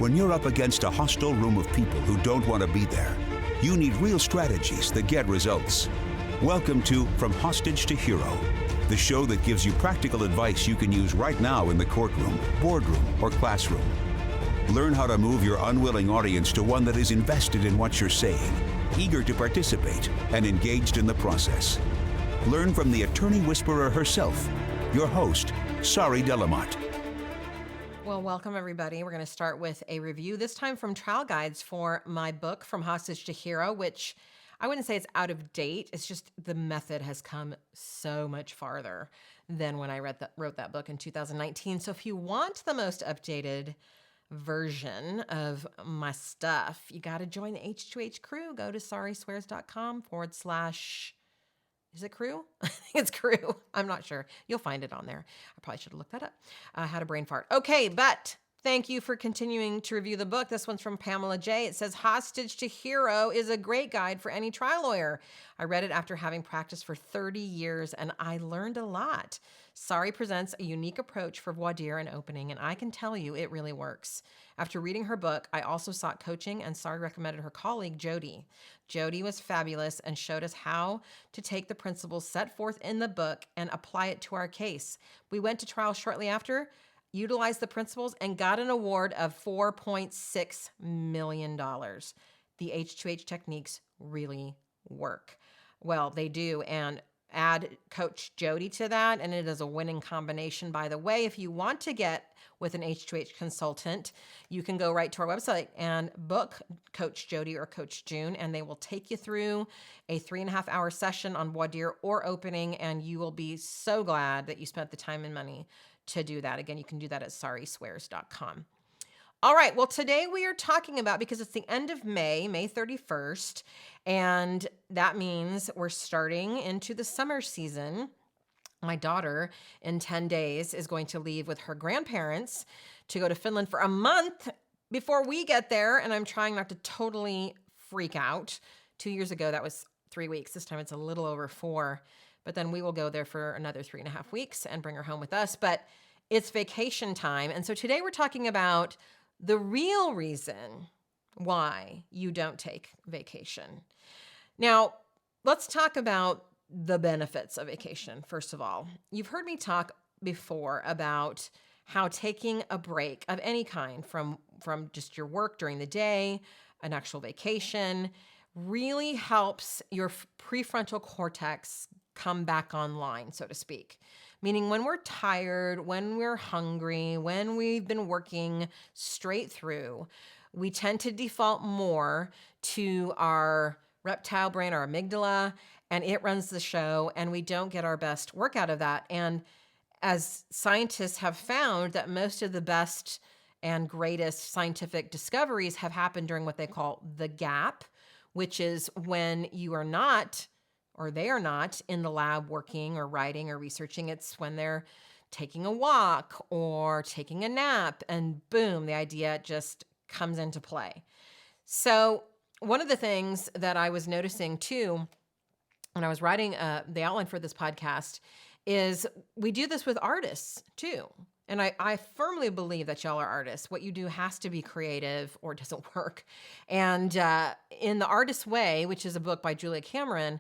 When you're up against a hostile room of people who don't want to be there, you need real strategies that get results. Welcome to From Hostage to Hero, the show that gives you practical advice you can use right now in the courtroom, boardroom, or classroom. Learn how to move your unwilling audience to one that is invested in what you're saying, eager to participate, and engaged in the process. Learn from the attorney whisperer herself, your host, Sari Delamont. Well, welcome everybody. We're going to start with a review, this time from Trial Guides for my book, From Hostage to Hero, which I wouldn't say it's out of date. It's just the method has come so much farther than when I wrote that book in 2019. So if you want the most updated version of my stuff, you got to join the H2H crew. Go to sariswears.com/ is it crew? I think it's crew. I'm not sure. You'll find it on there. I probably should have looked that up. I had a brain fart. Okay, but thank you for continuing to review the book. This one's from Pamela J. It says, Hostage to Hero is a great guide for any trial lawyer. I read it after having practiced for 30 years, and I learned a lot. Sari presents a unique approach for voir dire and opening, and I can tell you it really works. After reading her book, I also sought coaching, and Sari recommended her colleague, Jody. Jody was fabulous and showed us how to take the principles set forth in the book and apply it to our case. We went to trial shortly after, utilized the principles, and got an award of $4.6 million. The H2H techniques really work. Well, they do, and add Coach Jody to that, and it is a winning combination. By the way, if you want to get with an H2H consultant, you can go right to our website and book Coach Jody or Coach June, and they will take you through a 3.5-hour session on voir dire or opening, and you will be so glad that you spent the time and money to do that. Again, you can do that at sariswears.com. All right, well, today we are talking about, because it's the end of May 31st, and that means we're starting into the summer season. My daughter, in 10 days, is going to leave with her grandparents to go to Finland for a month before we get there, and I'm trying not to totally freak out. 2 years ago, that was 3 weeks. This time it's a little over 4, but then we will go there for another 3.5 weeks and bring her home with us, but it's vacation time, and so today we're talking about the real reason why you don't take vacation. Now, let's talk about the benefits of vacation. First of all, you've heard me talk before about how taking a break of any kind from just your work during the day, an actual vacation, really helps your prefrontal cortex come back online, so to speak. Meaning when we're tired, when we're hungry, when we've been working straight through, we tend to default more to our reptile brain, our amygdala, and it runs the show, and we don't get our best work out of that. And as scientists have found that most of the best and greatest scientific discoveries have happened during what they call the gap, which is when you are not, or they are not, in the lab working or writing or researching. It's when they're taking a walk or taking a nap, and boom, the idea just comes into play. So one of the things that I was noticing too, when I was writing the outline for this podcast, is we do this with artists too. And I firmly believe that y'all are artists. What you do has to be creative or it doesn't work. And in The Artist's Way, which is a book by Julia Cameron,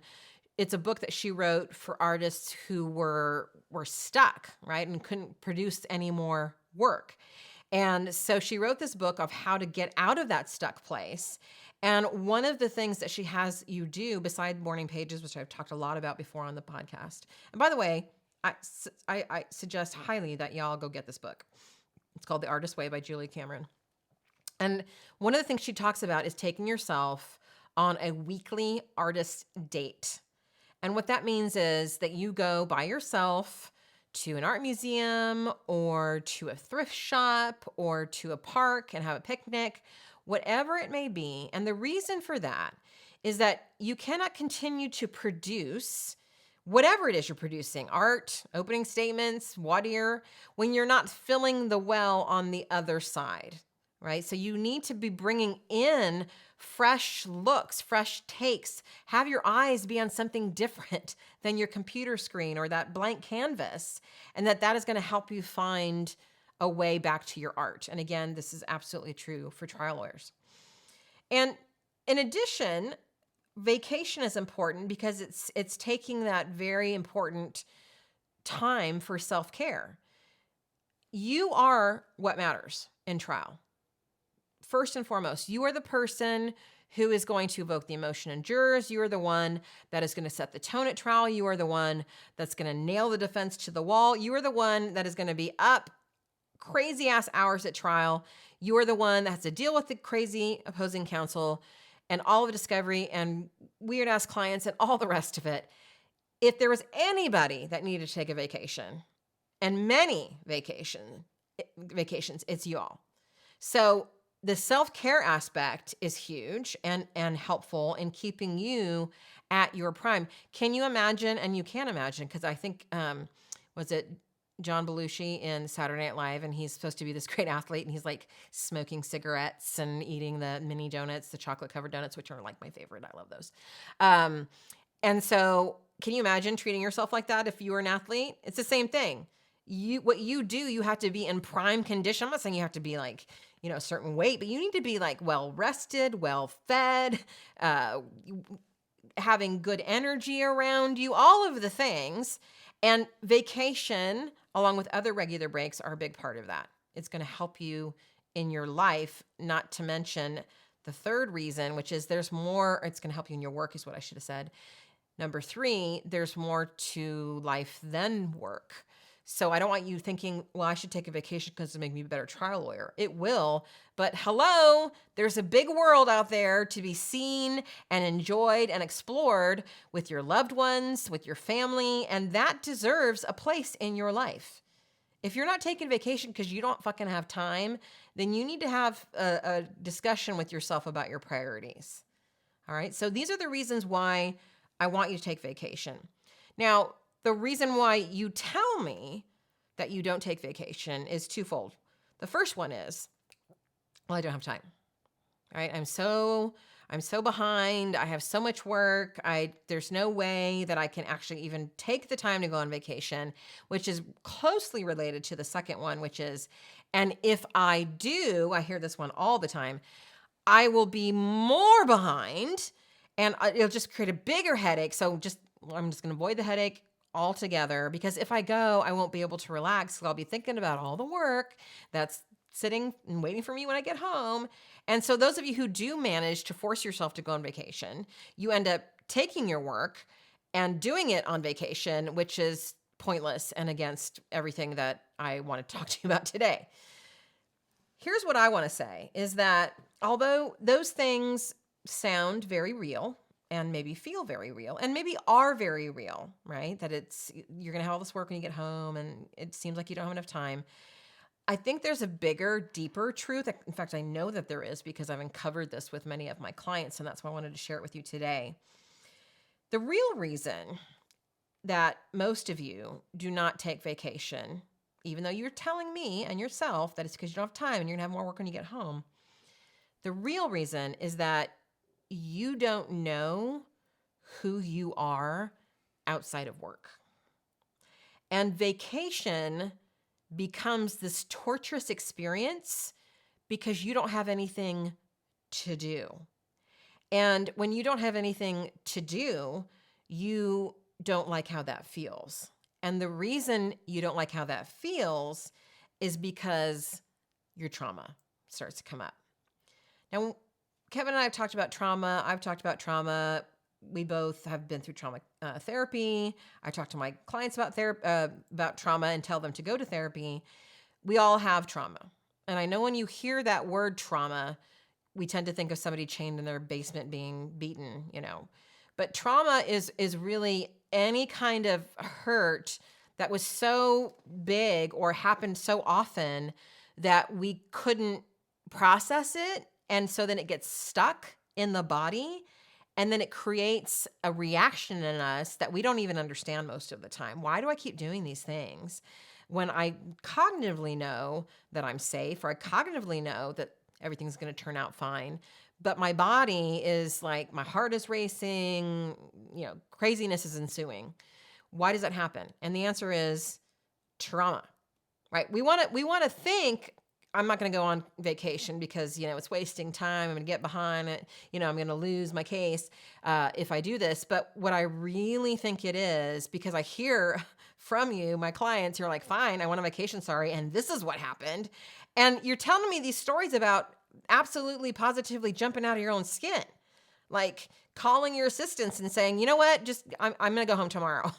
it's a book that she wrote for artists who were stuck, right, and couldn't produce any more work. And so she wrote this book of how to get out of that stuck place. And one of the things that she has you do, beside morning pages, which I've talked a lot about before on the podcast. And by the way, I suggest highly that y'all go get this book. It's called The Artist's Way by Julia Cameron. And one of the things she talks about is taking yourself on a weekly artist date. And what that means is that you go by yourself to an art museum or to a thrift shop or to a park and have a picnic, whatever it may be. And the reason for that is that you cannot continue to produce whatever it is you're producing, art, opening statements, voir dire, when you're not filling the well on the other side, right? So you need to be bringing in fresh looks, fresh takes, have your eyes be on something different than your computer screen or that blank canvas, and that is going to help you find a way back to your art. And again, this is absolutely true for trial lawyers. And in addition, vacation is important because it's taking that very important time for self-care. You are what matters in trial. First and foremost, you are the person who is going to evoke the emotion in jurors. You are the one that is going to set the tone at trial. You are the one that's going to nail the defense to the wall. You are the one that is going to be up crazy ass hours at trial. You are the one that has to deal with the crazy opposing counsel and all of the discovery and weird ass clients and all the rest of it. If there was anybody that needed to take a vacation, and many vacations, it's you all. So the self-care aspect is huge and helpful in keeping you at your prime. Can you imagine? And you can imagine, because I think, was it John Belushi in Saturday Night Live? And he's supposed to be this great athlete, and he's like smoking cigarettes and eating the mini donuts, the chocolate-covered donuts, which are like my favorite. I love those. And so can you imagine treating yourself like that if you were an athlete? It's the same thing. What you do, you have to be in prime condition. I'm not saying you have to be like, a certain weight, but you need to be like well rested, well fed, having good energy around you, all of the things. And vacation, along with other regular breaks, are a big part of that. It's going to help you in your life, not to mention the third reason, which is there's more, it's going to help you in your work, is what I should have said. Number 3, there's more to life than work. So I don't want you thinking, well, I should take a vacation because it'll make me a better trial lawyer. It will, but hello, there's a big world out there to be seen and enjoyed and explored with your loved ones, with your family, and that deserves a place in your life. If you're not taking vacation because you don't fucking have time, then you need to have a discussion with yourself about your priorities. All right, so these are the reasons why I want you to take vacation. Now, the reason why you tell me that you don't take vacation is twofold. The first one is, well, I don't have time. All right? I'm so behind. I have so much work. There's no way that I can actually even take the time to go on vacation, which is closely related to the second one, which is, and if I do, I hear this one all the time, I will be more behind and it'll just create a bigger headache. So I'm just going to avoid the headache altogether, because if I go, I won't be able to relax. So I'll be thinking about all the work that's sitting and waiting for me when I get home. And so those of you who do manage to force yourself to go on vacation, you end up taking your work and doing it on vacation, which is pointless and against everything that I want to talk to you about today. Here's what I want to say is that although those things sound very real, and maybe feel very real, and maybe are very real, right? That you're going to have all this work when you get home and it seems like you don't have enough time. I think there's a bigger, deeper truth. In fact, I know that there is, because I've uncovered this with many of my clients, and that's why I wanted to share it with you today. The real reason that most of you do not take vacation, even though you're telling me and yourself that it's because you don't have time and you're going to have more work when you get home, the real reason is that you don't know who you are outside of work. And vacation becomes this torturous experience because you don't have anything to do. And when you don't have anything to do, you don't like how that feels. And the reason you don't like how that feels is because your trauma starts to come up. Now, Kevin and I have talked about trauma. I've talked about trauma. We both have been through trauma therapy. I talk to my clients about trauma and tell them to go to therapy. We all have trauma. And I know when you hear that word trauma, we tend to think of somebody chained in their basement being beaten, But trauma is really any kind of hurt that was so big or happened so often that we couldn't process it. And so then it gets stuck in the body, and then it creates a reaction in us that we don't even understand most of the time. Why do I keep doing these things when I cognitively know that I'm safe, or I cognitively know that everything's going to turn out fine, but my body is like, my heart is racing, craziness is ensuing. Why does that happen? And the answer is trauma. right? We want to think, I'm not going to go on vacation because, it's wasting time. I'm going to get behind it. I'm going to lose my case if I do this. But what I really think it is, because I hear from you, my clients, you're like, fine, I went on vacation, Sari, and this is what happened. And you're telling me these stories about absolutely positively jumping out of your own skin, like calling your assistants and saying, you know what, I'm going to go home tomorrow.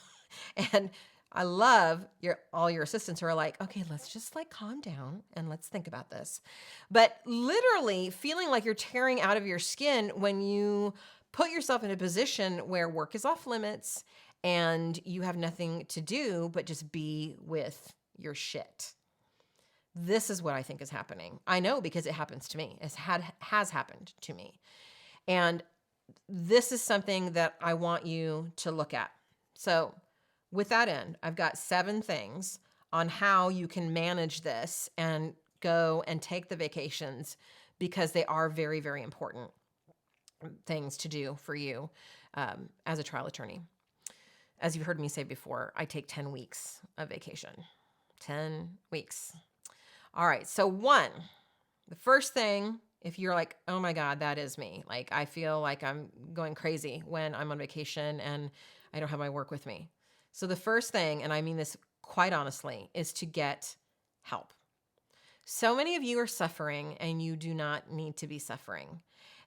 And I love all your assistants who are like, okay, let's just calm down and let's think about this. But literally feeling like you're tearing out of your skin when you put yourself in a position where work is off limits and you have nothing to do but just be with your shit. This is what I think is happening. I know because it happens to me. It has happened to me. And this is something that I want you to look at. So with that end, I've got 7 things on how you can manage this and go and take the vacations, because they are very, very important things to do for you as a trial attorney. As you've heard me say before, I take 10 weeks of vacation. 10 weeks. All right. So the first thing, if you're like, oh my God, that is me. I feel like I'm going crazy when I'm on vacation and I don't have my work with me. So the first thing, and I mean this quite honestly, is to get help. So many of you are suffering and you do not need to be suffering.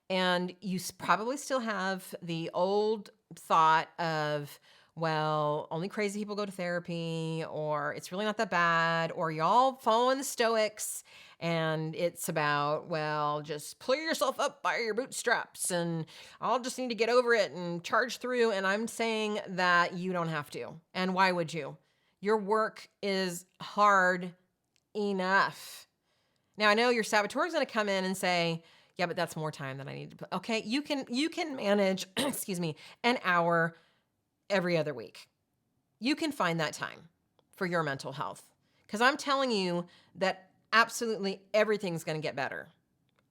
And you probably still have the old thought of, well, only crazy people go to therapy, or it's really not that bad, or y'all following the Stoics and it's about, well, just pull yourself up by your bootstraps and I'll just need to get over it and charge through. And I'm saying that you don't have to. And why would you? Your work is hard enough. Now, I know your saboteur is going to come in and say, yeah, but that's more time than I need to put. Okay, you can manage, an hour every other week. You can find that time for your mental health, because I'm telling you that absolutely everything's going to get better.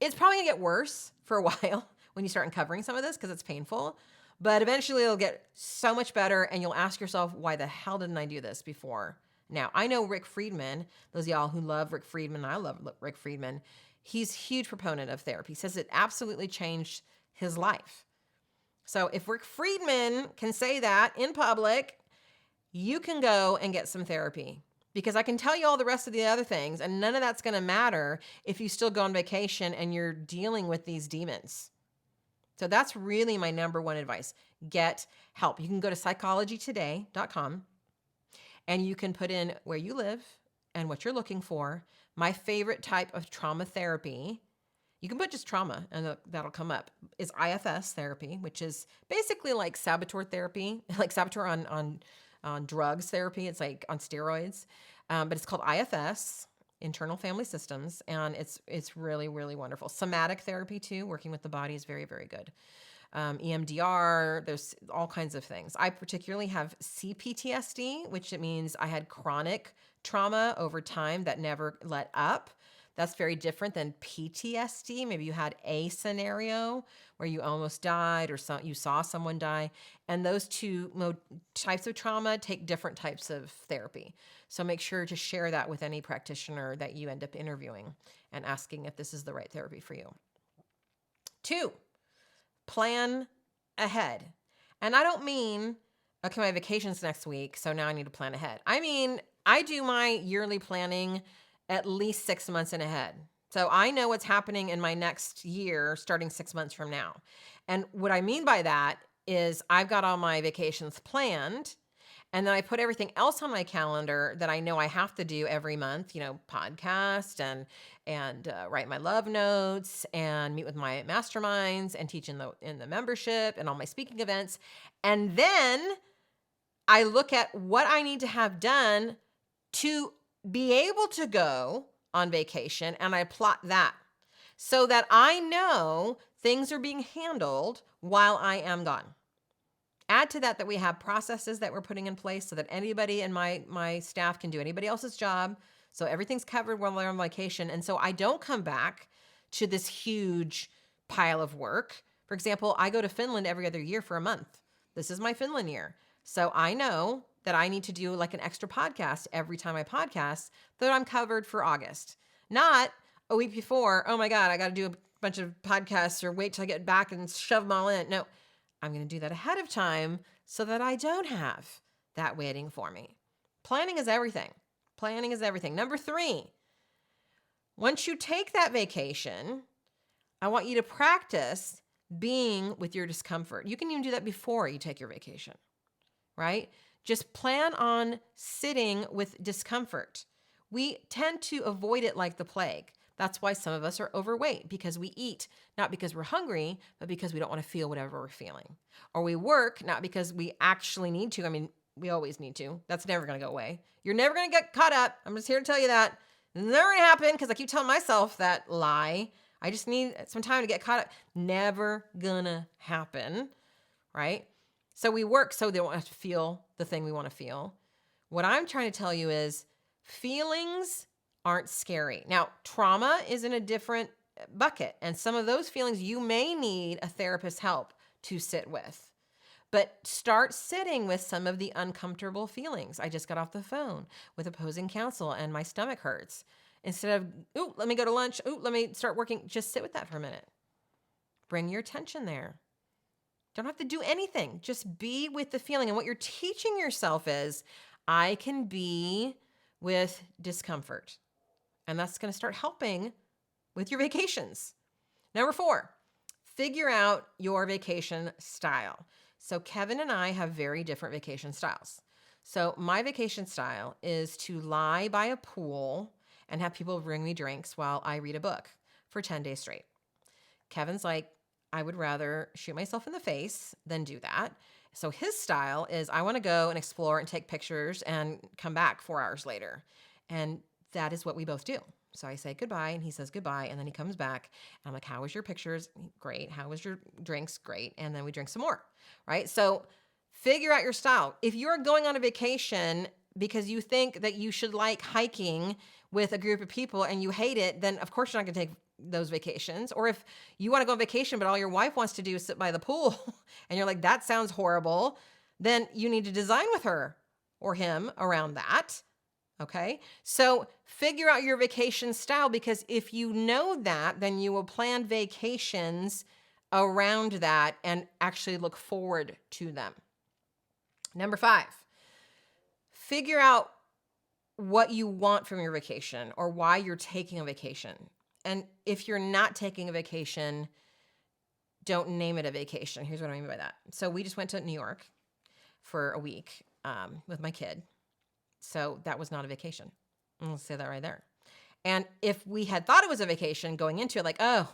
It's probably going to get worse for a while when you start uncovering some of this, because it's painful, but eventually it'll get so much better and you'll ask yourself, why the hell didn't I do this before? Now, I know Rick Friedman, those of y'all who love Rick Friedman, I love Rick Friedman. He's a huge proponent of therapy. He says it absolutely changed his life. So if Rick Friedman can say that in public, you can go and get some therapy, because I can tell you all the rest of the other things and none of that's going to matter if you still go on vacation and you're dealing with these demons. So that's really my number one advice. Get help. You can go to psychologytoday.com and you can put in where you live and what you're looking for. My favorite type of trauma therapy, you can put just trauma and that'll come up, is IFS therapy, which is basically like saboteur therapy, like saboteur on drugs therapy. It's like on steroids, but it's called IFS, internal family systems. And it's really, really wonderful. Somatic therapy too, working with the body, is very, very good. EMDR, there's all kinds of things. I particularly have CPTSD, which it means I had chronic trauma over time that never let up. That's very different than PTSD. Maybe you had a scenario where you almost died or you saw someone die. And those two types of trauma take different types of therapy. So make sure to share that with any practitioner that you end up interviewing and asking if this is the right therapy for you. 2, plan ahead. And I don't mean, okay, my vacation's next week, so now I need to plan ahead. I mean, I do my yearly planning at least 6 months in ahead. So I know what's happening in my next year starting 6 months from now. And what I mean by that is I've got all my vacations planned, and then I put everything else on my calendar that I know I have to do every month, podcast and write my love notes and meet with my masterminds and teach in the membership and all my speaking events. And then I look at what I need to have done to be able to go on vacation, and I plot that so that I know things are being handled while I am gone. Add to that we have processes that we're putting in place so that anybody in my staff can do anybody else's job. So everything's covered while they're on vacation. And so I don't come back to this huge pile of work. For example, I go to Finland every other year for a month. This is my Finland year. So I know that I need to do like an extra podcast every time I podcast, that I'm covered for August. Not a week before, oh my God, I got to do a bunch of podcasts or wait till I get back and shove them all in. No, I'm going to do that ahead of time so that I don't have that waiting for me. Planning is everything. Planning is everything. Number 3, once you take that vacation, I want you to practice being with your discomfort. You can even do that before you take your vacation, right? Just plan on sitting with discomfort. We tend to avoid it like the plague. That's why some of us are overweight, because we eat, not because we're hungry, but because we don't want to feel whatever we're feeling. Or we work, not because we actually need to. I mean, we always need to. That's never going to go away. You're never going to get caught up. I'm just here to tell you that. It's never going to happen, because I keep telling myself that lie. I just need some time to get caught up. Never gonna happen, right? So we work so they don't have to feel the thing we want to feel. What I'm trying to tell you is feelings aren't scary. Now, trauma is in a different bucket, and some of those feelings you may need a therapist's help to sit with. But start sitting with some of the uncomfortable feelings. I just got off the phone with opposing counsel and my stomach hurts. Instead of, ooh, let me go to lunch. Ooh, let me start working. Just sit with that for a minute. Bring your attention there. Don't have to do anything. Just be with the feeling. And what you're teaching yourself is, I can be with discomfort. And that's going to start helping with your vacations. Number 4, figure out your vacation style. So Kevin and I have very different vacation styles. So my vacation style is to lie by a pool and have people bring me drinks while I read a book for 10 days straight. Kevin's like, I would rather shoot myself in the face than do that. So his style is, I want to go and explore and take pictures and come back 4 hours later. And that is what we both do. So I say goodbye and he says goodbye, and then he comes back and I'm like, how was your pictures? Great. How was your drinks? Great. And then we drink some more, right? So figure out your style. If you're going on a vacation because you think that you should like hiking with a group of people and you hate it, then of course you're not going to take those vacations. Or if you want to go on vacation, but all your wife wants to do is sit by the pool and you're like, that sounds horrible, then you need to design with her or him around that. Okay. So figure out your vacation style, because if you know that, then you will plan vacations around that and actually look forward to them. Number 5, figure out what you want from your vacation or why you're taking a vacation. And if you're not taking a vacation, don't name it a vacation. Here's what I mean by that. So we just went to New York for a week with my kid. So that was not a vacation. I'll say that right there. And if we had thought it was a vacation going into it, like, oh,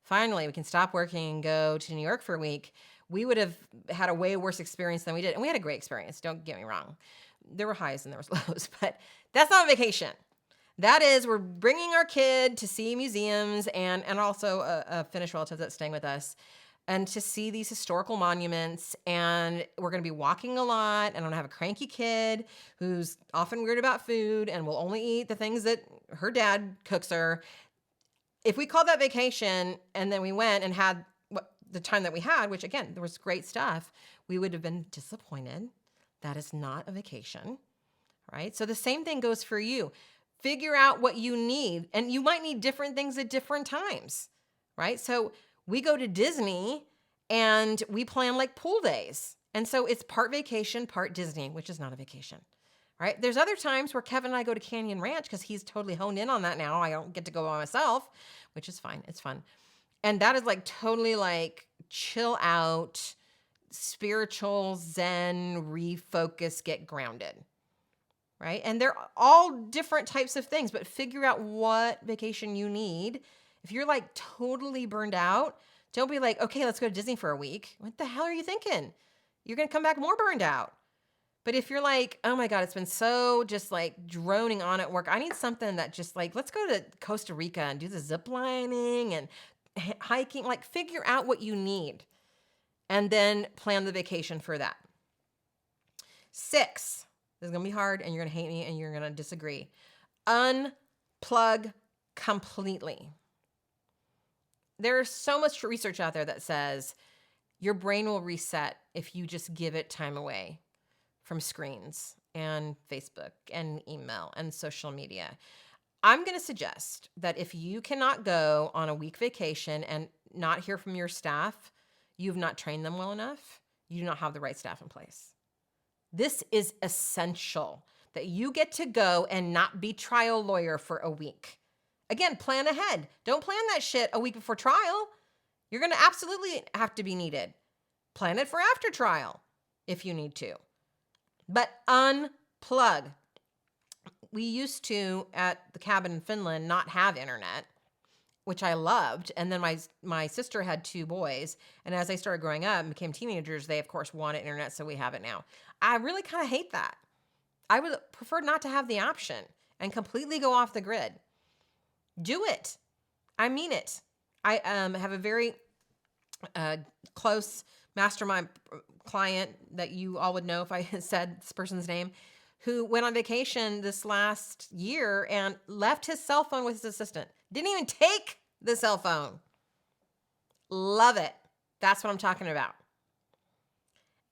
finally we can stop working and go to New York for a week, we would have had a way worse experience than we did. And we had a great experience. Don't get me wrong. There were highs and there was lows, but that's not a vacation. That is, we're bringing our kid to see museums and also a Finnish relative that's staying with us, and to see these historical monuments. And we're going to be walking a lot, and I'm going to have a cranky kid who's often weird about food and will only eat the things that her dad cooks her. If we called that vacation and then we went and had the time that we had, which again, there was great stuff, we would have been disappointed. That is not a vacation, right? So the same thing goes for you. Figure out what you need, and you might need different things at different times, right? So we go to Disney and we plan like pool days. And so it's part vacation, part Disney, which is not a vacation, right? There's other times where Kevin and I go to Canyon Ranch because he's totally honed in on that now. I don't get to go by myself, which is fine. It's fun. And that is like totally like chill out, spiritual, zen, refocus, get grounded, right? And they're all different types of things, but figure out what vacation you need. If you're like totally burned out, don't be like, okay, let's go to Disney for a week. What the hell are you thinking? You're going to come back more burned out. But if you're like, oh my God, it's been so just like droning on at work, I need something that just like, let's go to Costa Rica and do the zip lining and hiking, like figure out what you need and then plan the vacation for that. 6, this is going to be hard and you're going to hate me and you're going to disagree. Unplug completely. There's so much research out there that says your brain will reset if you just give it time away from screens and Facebook and email and social media. I'm going to suggest that if you cannot go on a week vacation and not hear from your staff, you've not trained them well enough. You do not have the right staff in place. This is essential that you get to go and not be trial lawyer for a week. Again, plan ahead. Don't plan that shit a week before trial. You're going to absolutely have to be needed. Plan it for after trial if you need to. But unplug. We used to, at the cabin in Finland, not have internet, which I loved. And then my sister had 2 boys. And as they started growing up and became teenagers, they, of course, wanted internet, so we have it now. I really kind of hate that. I would prefer not to have the option and completely go off the grid. Do it. I mean it. I have a very close mastermind client that you all would know if I said this person's name, who went on vacation this last year and left his cell phone with his assistant. Didn't even take the cell phone. Love it. That's what I'm talking about.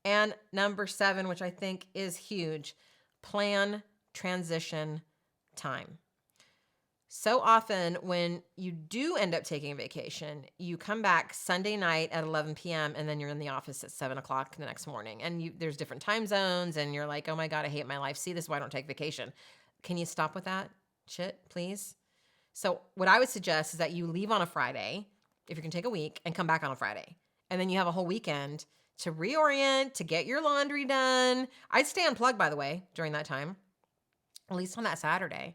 And number 7, which I think is huge, plan transition time. So often when you do end up taking a vacation, you come back Sunday night at 11 p.m. and then you're in the office at 7 o'clock the next morning. And there's different time zones and you're like, oh my God, I hate my life. See, this is why I don't take vacation. Can you stop with that shit, please? So what I would suggest is that you leave on a Friday, if you can take a week, and come back on a Friday. And then you have a whole weekend to reorient, to get your laundry done. I'd stay unplugged, by the way, during that time, at least on that Saturday.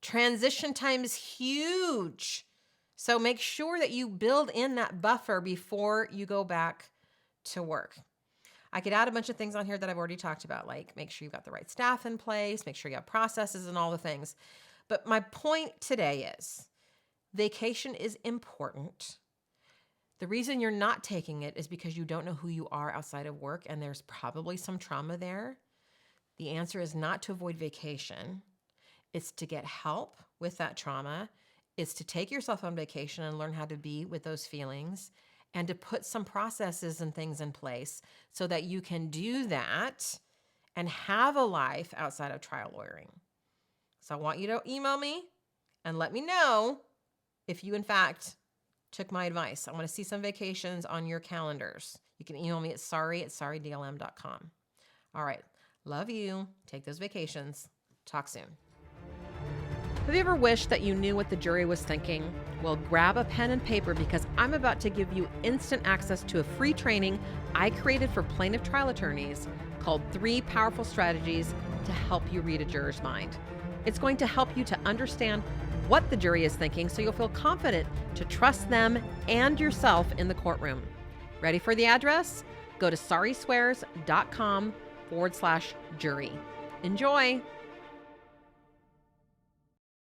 Transition time is huge. So make sure that you build in that buffer before you go back to work. I could add a bunch of things on here that I've already talked about, like make sure you've got the right staff in place, make sure you have processes and all the things. But my point today is vacation is important. The reason you're not taking it is because you don't know who you are outside of work, and there's probably some trauma there. The answer is not to avoid vacation. It's to get help with that trauma. It's to take yourself on vacation and learn how to be with those feelings and to put some processes and things in place so that you can do that and have a life outside of trial lawyering. So I want you to email me and let me know if you, in fact, took my advice. I want to see some vacations on your calendars. You can email me at sari@saridlm.com. All right. Love you. Take those vacations. Talk soon. Have you ever wished that you knew what the jury was thinking? Well, grab a pen and paper because I'm about to give you instant access to a free training I created for plaintiff trial attorneys called 3 Powerful Strategies to Help You Read a Juror's Mind. It's going to help you to understand what the jury is thinking so you'll feel confident to trust them and yourself in the courtroom. Ready for the address? Go to sariswears.com/jury. Enjoy.